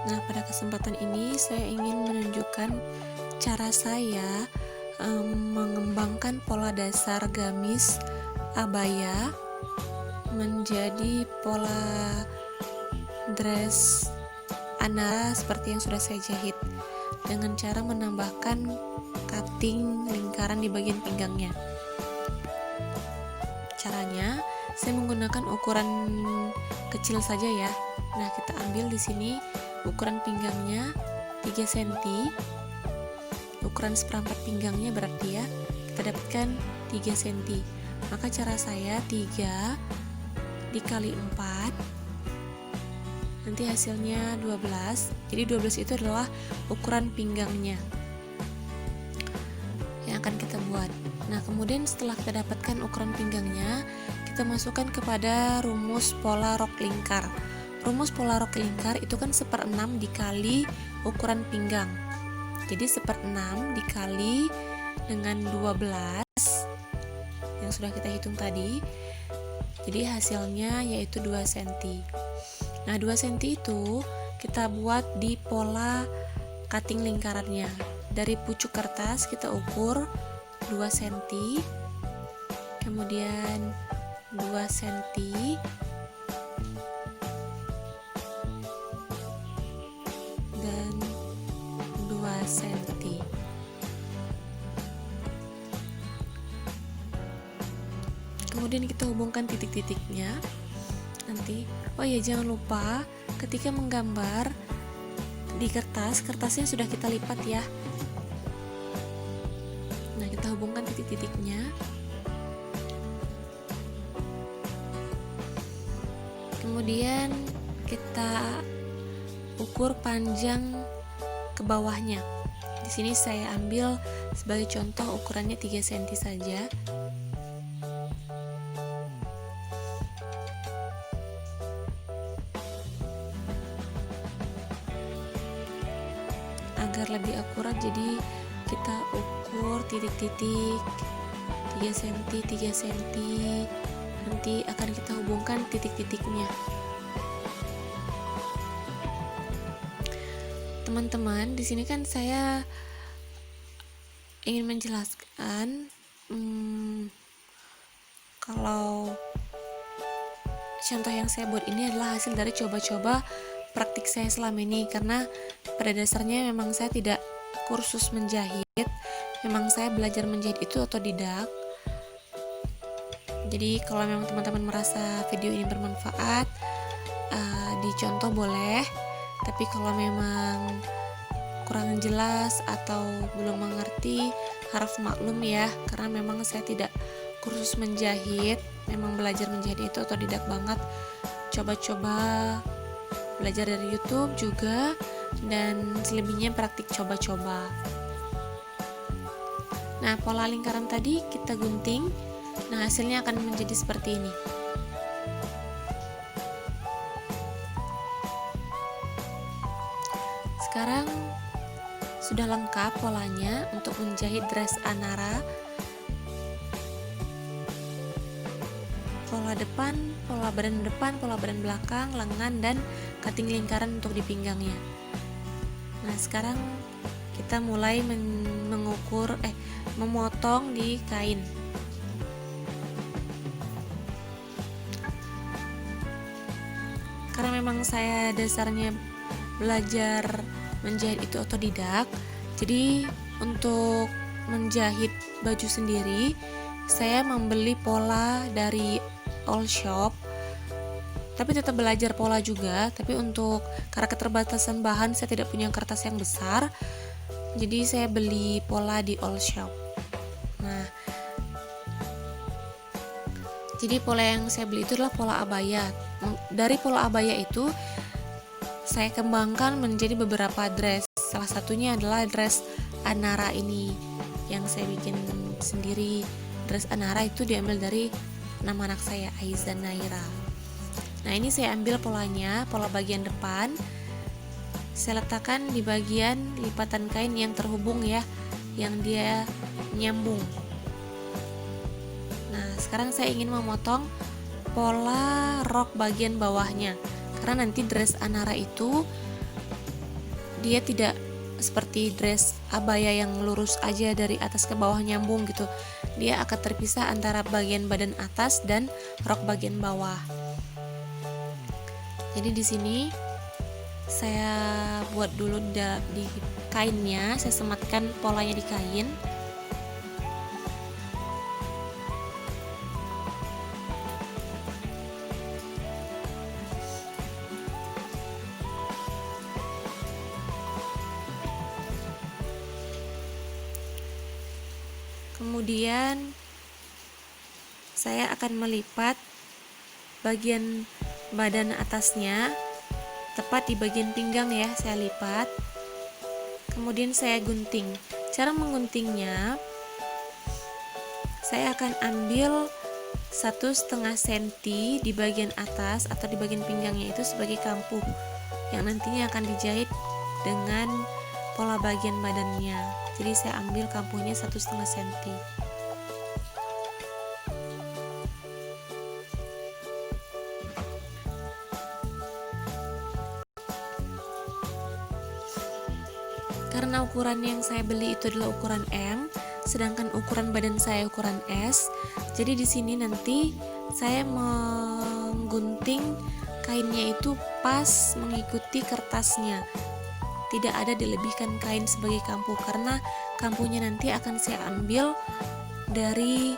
Nah, pada kesempatan ini saya ingin menunjukkan cara saya mengembangkan pola dasar gamis abaya menjadi pola dress anara seperti yang sudah saya jahit, dengan cara menambahkan cutting lingkaran di bagian pinggangnya. Caranya, saya menggunakan ukuran kecil saja ya. Nah, kita ambil di sini ukuran pinggangnya 3 cm. Ukuran seperempat pinggangnya berarti ya, kita dapatkan 3 cm. Maka cara saya 3 dikali 4, nanti hasilnya 12. Jadi 12 itu adalah ukuran pinggangnya yang akan kita buat. Nah, kemudian setelah kita dapatkan ukuran pinggangnya, kita masukkan kepada rumus pola rok lingkar. Rumus pola rok lingkar itu kan 1/6 dikali ukuran pinggang. Jadi 1/6 dikali dengan 12 yang sudah kita hitung tadi. Jadi hasilnya yaitu 2 cm. Nah, 2 cm itu kita buat di pola cutting lingkarannya. Dari pucuk kertas kita ukur 2 cm, kemudian 2 cm, dan 2 cm. Kemudian kita hubungkan titik-titiknya. Nanti, oh ya, jangan lupa ketika menggambar di kertasnya sudah kita lipat ya. Nah, kita hubungkan titik-titiknya. Kemudian kita ukur panjang ke bawahnya. Di sini saya ambil sebagai contoh ukurannya 3 cm saja. Agar lebih akurat, jadi kita ukur titik-titik 3 cm, 3 cm. Nanti akan kita hubungkan titik-titiknya. Teman-teman, di sini kan saya ingin menjelaskan kalau contoh yang saya buat ini adalah hasil dari coba-coba praktik saya selama ini, karena pada dasarnya memang saya tidak kursus menjahit, memang saya belajar menjahit itu otodidak. Jadi kalau memang teman-teman merasa video ini bermanfaat, dicontoh boleh, tapi kalau memang kurang jelas atau belum mengerti, harap maklum ya, karena memang saya tidak kursus menjahit, memang belajar menjahit itu otodidak banget, coba-coba belajar dari YouTube juga, dan selebihnya praktik coba-coba. Nah, pola lingkaran tadi kita gunting. Nah, hasilnya akan menjadi seperti ini. Sekarang sudah lengkap polanya untuk menjahit dress anara. Pola depan, pola badan depan, pola badan belakang, lengan, dan cutting lingkaran untuk di pinggangnya. Nah, sekarang kita mulai memotong di kain. Karena memang saya dasarnya belajar menjahit itu otodidak, jadi untuk menjahit baju sendiri saya membeli pola dari all shop, tapi tetap belajar pola juga. Tapi untuk karena keterbatasan bahan, saya tidak punya kertas yang besar, jadi saya beli pola di all shop. Nah, jadi pola yang saya beli itu adalah pola abaya. Dari pola abaya itu saya kembangkan menjadi beberapa dress. Salah satunya adalah dress anara ini yang saya bikin sendiri. Dress anara itu diambil dari nama anak saya, Aiza Naira. Nah, ini saya ambil polanya, pola bagian depan. Saya letakkan di bagian lipatan kain yang terhubung ya, yang dia nyambung. Nah, sekarang saya ingin memotong pola rok bagian bawahnya, karena nanti dress anara itu dia tidak seperti dress abaya yang lurus aja dari atas ke bawah nyambung gitu. Dia akan terpisah antara bagian badan atas dan rok bagian bawah. Jadi di sini saya buat dulu di kainnya, saya sematkan polanya di kain. Kemudian saya akan melipat bagian badan atasnya tepat di bagian pinggang ya, saya lipat. Kemudian saya gunting. Cara mengguntingnya, saya akan ambil 1,5 cm di bagian atas atau di bagian pinggangnya itu sebagai kampuh yang nantinya akan dijahit dengan pola bagian badannya. Jadi saya ambil kampuhnya 1,5 cm. Karena ukuran yang saya beli itu adalah ukuran M, sedangkan ukuran badan saya ukuran S. Jadi di sini nanti saya menggunting kainnya itu pas mengikuti kertasnya. Tidak ada dilebihkan kain sebagai kampuh, karena kampuhnya nanti akan saya ambil dari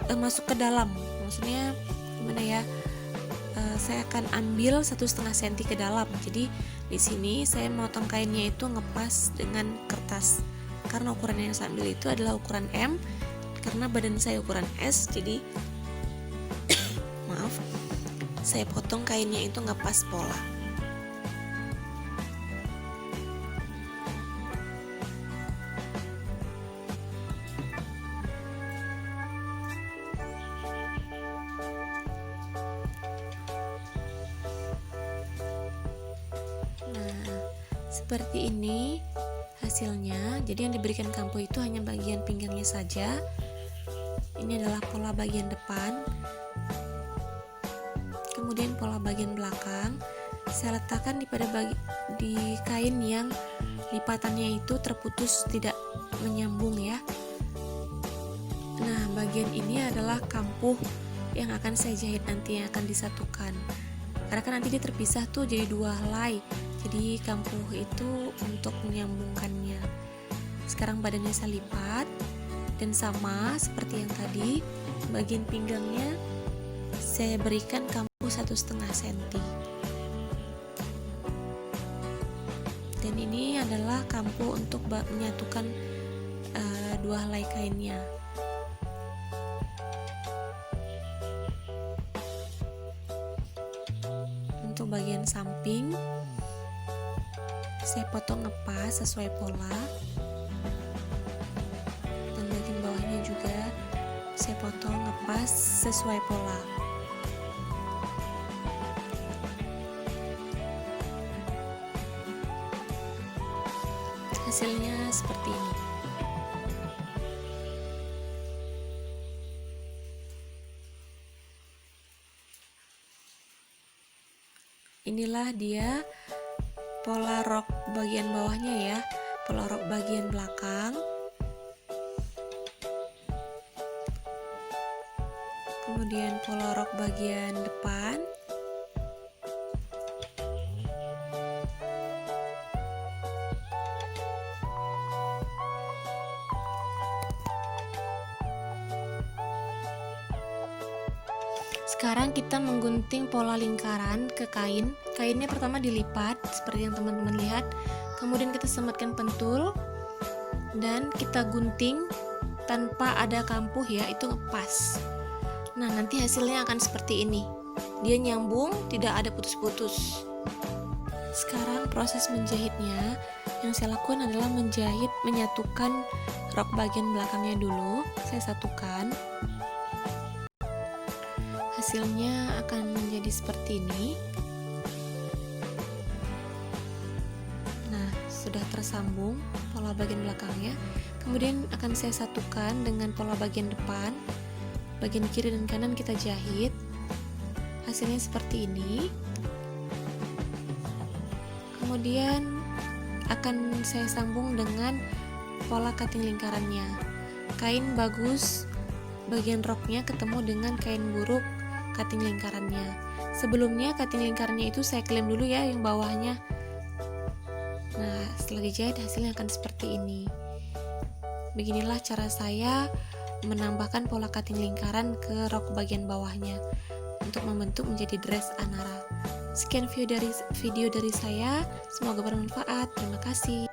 masuk ke dalam. Maksudnya gimana ya? Saya akan ambil 1,5 cm ke dalam. Jadi di sini saya motong kainnya itu ngepas dengan kertas. Karena ukuran yang saya ambil itu adalah ukuran M, karena badan saya ukuran S, jadi maaf, saya potong kainnya itu ngepas pola. Seperti ini hasilnya. Jadi yang diberikan kampuh itu hanya bagian pinggangnya saja. Ini adalah pola bagian depan. Kemudian pola bagian belakang saya letakkan di kain yang lipatannya itu terputus, tidak menyambung ya. Nah, bagian ini adalah kampuh yang akan saya jahit nanti, yang akan disatukan. Karena kan nanti dia terpisah tuh jadi 2 helai. Jadi kampuh itu untuk menyambungkannya. Sekarang badannya saya lipat, dan sama seperti yang tadi, bagian pinggangnya saya berikan kampuh 1,5 cm. Dan ini adalah kampuh untuk menyatukan 2 helai kainnya. Untuk bagian samping saya potong ngepas sesuai pola, dan bagian bawahnya juga saya potong ngepas sesuai pola. Hasilnya seperti ini. Inilah dia pola rok bagian bawahnya ya, pola rok bagian belakang. Kemudian pola rok bagian depan. Sekarang kita menggunting pola lingkaran ke kain. Kainnya pertama dilipat seperti yang teman-teman lihat. Kemudian kita sematkan pentul dan kita gunting tanpa ada kampuh ya, itu ngepas. Nah, nanti hasilnya akan seperti ini. Dia nyambung, tidak ada putus-putus. Sekarang proses menjahitnya, yang saya lakukan adalah menyatukan rok bagian belakangnya dulu. Saya satukan. Hasilnya akan menjadi seperti ini. Nah, sudah tersambung pola bagian belakangnya. Kemudian akan saya satukan dengan pola bagian depan. Bagian kiri dan kanan kita jahit. Hasilnya seperti ini. Kemudian akan saya sambung dengan pola cutting lingkarannya. Kain bagus bagian roknya ketemu dengan kain buruk cutting lingkarannya. Sebelumnya cutting lingkarannya itu saya klaim dulu ya yang bawahnya. Nah, setelah dijahit hasilnya akan seperti ini. Beginilah cara saya menambahkan pola cutting lingkaran ke rok bagian bawahnya untuk membentuk menjadi dress Anara. Sekian video dari saya, semoga bermanfaat. Terima kasih.